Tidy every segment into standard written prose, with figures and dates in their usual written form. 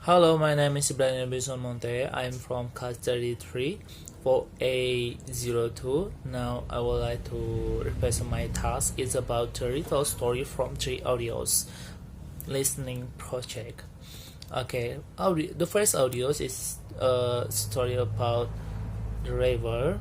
Hello, my name is Ibrani Munthe. I'm from class 33 for A02. Now I would like to represent my task. It's about to retell story from 3 audios listening project. Okay, the first audios is a story about the river.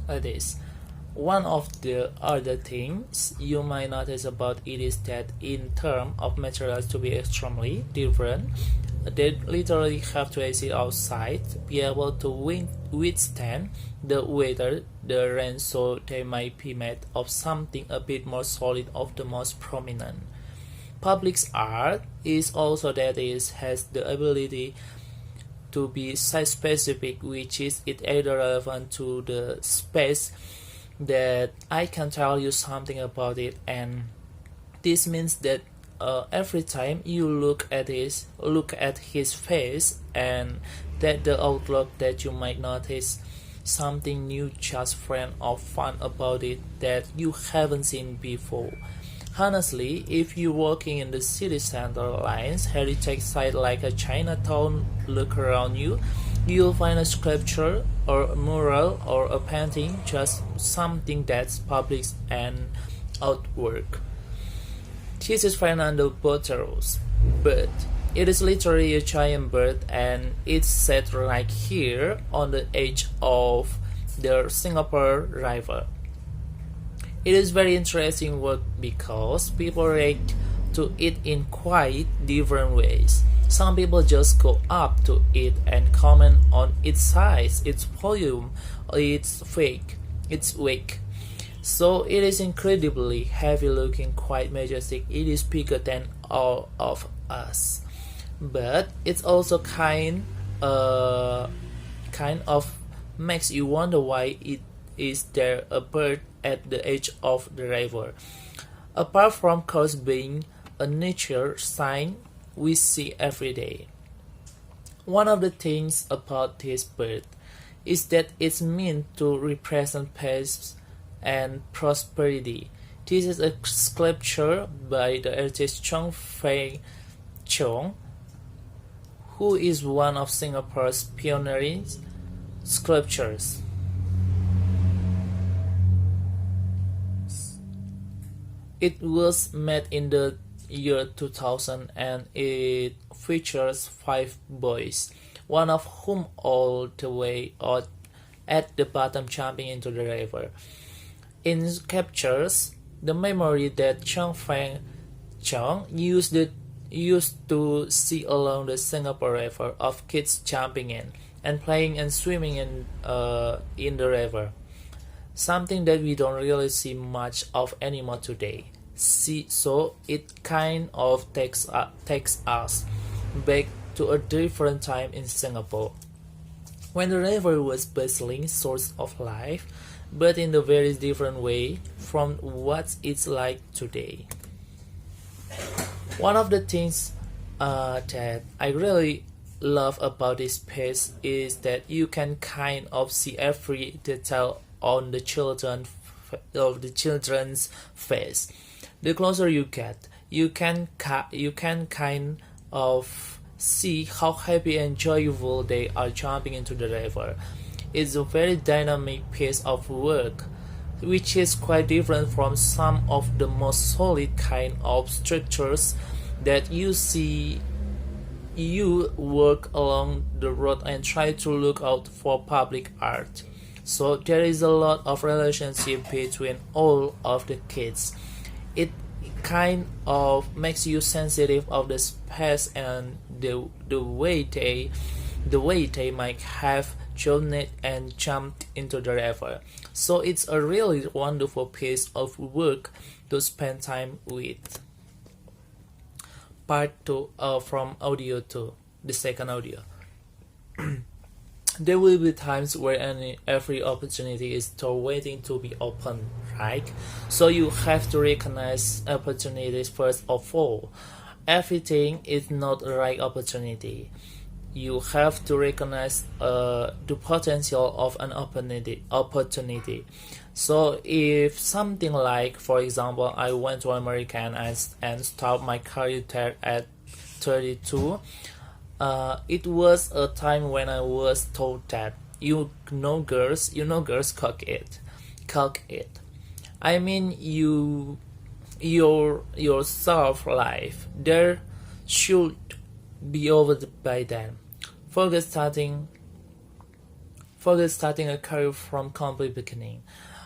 Like this. One of the other things you might notice about it is that in terms of materials to be extremely different, they literally have to exist outside, be able to withstand the weather, the rain, so they might be made of something a bit more solid of the most prominent. Public art is also that it has the ability to be site specific, which is it either relevant to the space that I can tell you something about it, and this means that every time you look at his face, and that the outlook that you might notice something new, just friend or fun about it that you haven't seen before. Honestly, if you're walking in the city center lines, heritage site like a Chinatown, look around you, you'll find a sculpture or a mural or a painting, just something that's public and artwork. This is Fernando Botero's bird. It is literally a giant bird, and it's set right here on the edge of the Singapore River. It is very interesting work because people react to it in quite different ways. Some people just go up to it and comment on its size, its volume, its weight. So it is incredibly heavy looking, quite majestic. It is bigger than all of us. But it's also kind of makes you wonder why it is there a bird at the edge of the river. Apart from course being a nature sign we see every day. One of the things about this bird is that it's meant to represent peace and prosperity. This is a sculpture by the artist Chong Fei Chong, who is one of Singapore's pioneering sculptors. It was made in the year 2000, and it features 5 boys, one of whom all the way out at the bottom jumping into the river. It captures the memory that Chong Feng Chong used to see along the Singapore River of kids jumping in and playing and swimming in the river. Something that we don't really see much of anymore today. So it kind of takes us back to a different time in Singapore, when the river was bustling source of life, but in a very different way from what it's like today. One of the things that I really love about this place is that you can kind of see every detail on the children's face. The closer you get, you can kind of see how happy and joyful they are jumping into the river. It's a very dynamic piece of work, which is quite different from some of the most solid kind of structures that you see. You walk along the road and try to look out for public art. So there is a lot of relationship between all of the kids. It kind of makes you sensitive of the space and the way they might have journeyed and jumped into the river. So it's a really wonderful piece of work to spend time with. Part 2 from audio 2, the second audio. There will be times where every opportunity is still waiting to be opened, right? So you have to recognize opportunities first of all. Everything is not the right opportunity. You have to recognize the potential of an opportunity. So if something like, for example, I went to America and started my career there at 32. It was a time when I was told that girls cock it. I mean, your self life there should be over by then. Forget starting a career from complete beginning.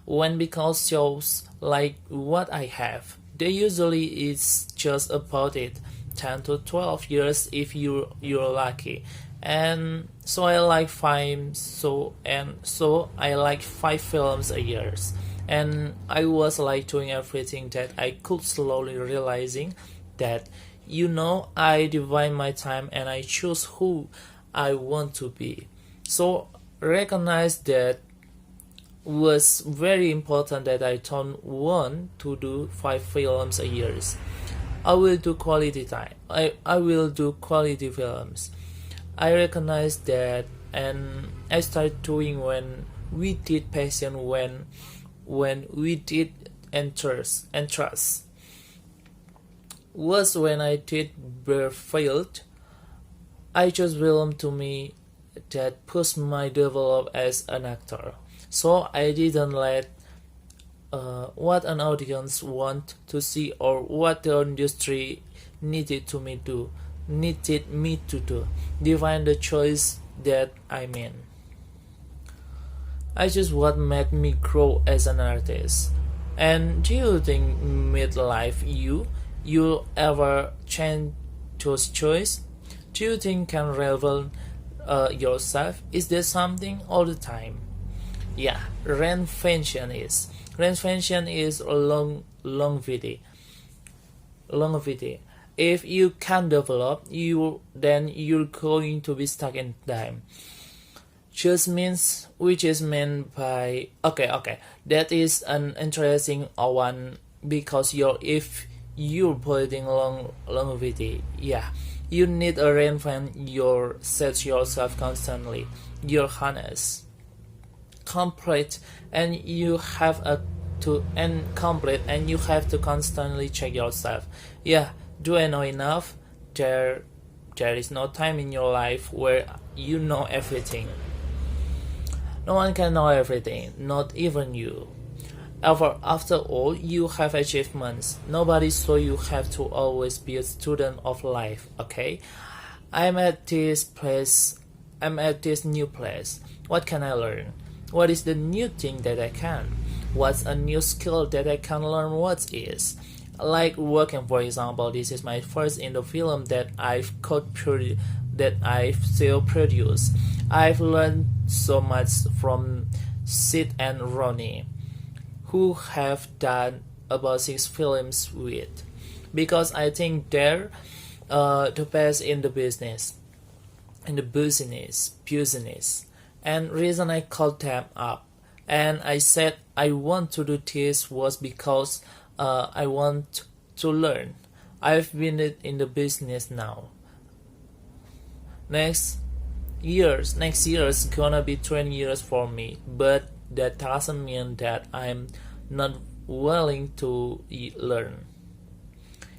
When because shows like what I have, they usually is just about it, 10 to 12 years if you're lucky. And so I like 5 films a year. And I was like doing everything that I could, slowly realizing that I divide my time and I choose who I want to be. So recognize that was very important that I don't want to do 5 films a year. I will do quality time. I will do quality films. I recognize that, and I started doing when we did passion, when we did trust was when I did failed. I just film to me that pushed my develop as an actor. So I didn't let what an audience want to see or what the industry needed me to do define the choice that I made. I just what made me grow as an artist. And do you think midlife you ever change those choice? Do you think can reveal yourself? Is there something all the time? Yeah, reinvention is a long video. If you can't develop, then you're going to be stuck in time. Which is meant by okay. That is an interesting one because if you're putting long video, yeah, you need to reinvent yourself constantly. You're honest, complete, and you have and you have to constantly check yourself. Yeah, do I know enough? There is no time in your life where you know everything. No one can know everything, not even you. After all, you have achievements. Nobody saw you have to always be a student of life, okay? I'm at this new place. What can I learn? What is the new thing that I can? What's a new skill that I can learn what is? Like working, for example, this is my first in the film that I've still produced. I've learned so much from Sid and Ronnie, who have done about 6 films with, because I think they're the best in the business. And reason I called them up and I said I want to do this was because I want to learn. I've been in the business now. Next year's gonna be 20 years for me, but that doesn't mean that I'm not willing to learn.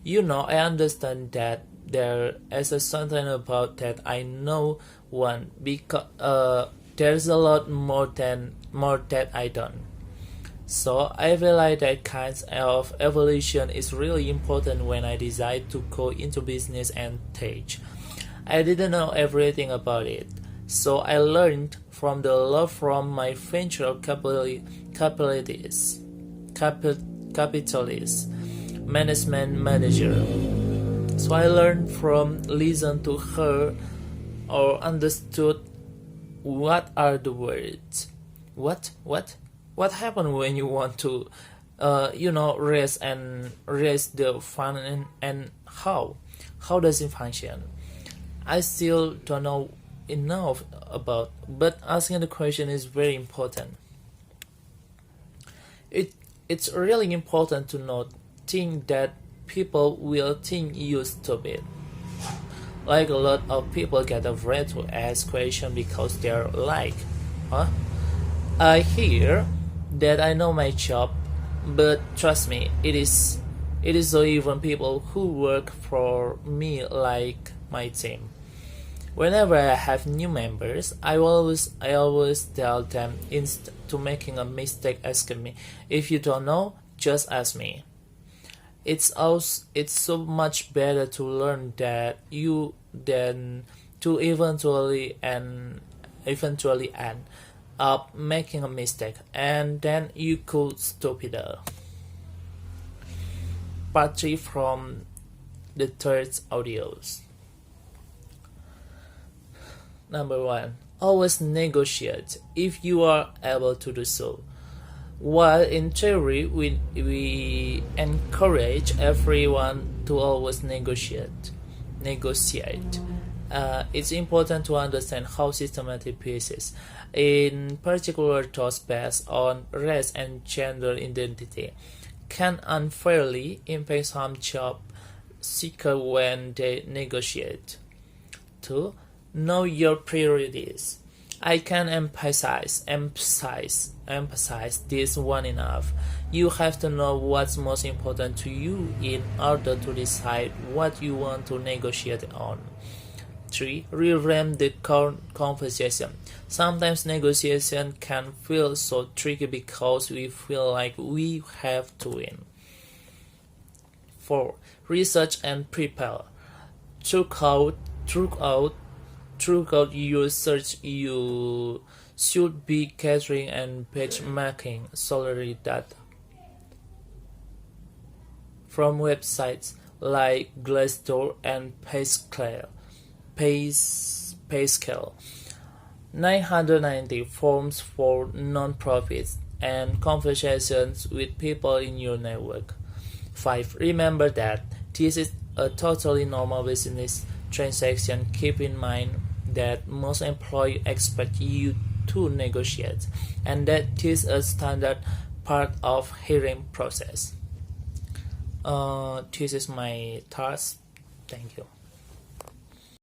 I understand that there is a something about that I know one because there's a lot more that I don't. So I realize that kinds of evolution is really important when I decide to go into business and teach. I didn't know everything about it, so I learned from the love from my venture capitalist management manager. So I learned from listen to her or understood what are the words. What happened when you want to raise the fund and how does it function? I still don't know enough about, but asking the question is very important. It's really important to not think that people will think you stupid. Like a lot of people get afraid to ask questions because they're like, I hear that I know my job, but trust me, it It is so even people who work for me like my team. Whenever I have new members, I always tell them instead to making a mistake, ask me. If you don't know, just ask me. It's so much better to learn that you than to eventually end up making a mistake, and then you could stop it. Part 3 from the third audios. Number 1. Always negotiate if you are able to do so. While in theory we encourage everyone to always negotiate, it's important to understand how systematic pieces, in particular those based on race and gender identity, can unfairly impact some job seekers when they negotiate. 2. Know your priorities. I can emphasize this one enough. You have to know what's most important to you in order to decide what you want to negotiate on. 3. Reframe the conversation. Sometimes negotiation can feel so tricky because we feel like we have to win. 4. Research and prepare. Throughout your search, you should be gathering and benchmarking salary data from websites like Glassdoor and PayScale. 990 forms for non-profits and conversations with people in your network. 5. Remember that this is a totally normal business transaction. Keep in mind that most employees expect you to negotiate, and that is a standard part of hiring process. This is my task. Thank you.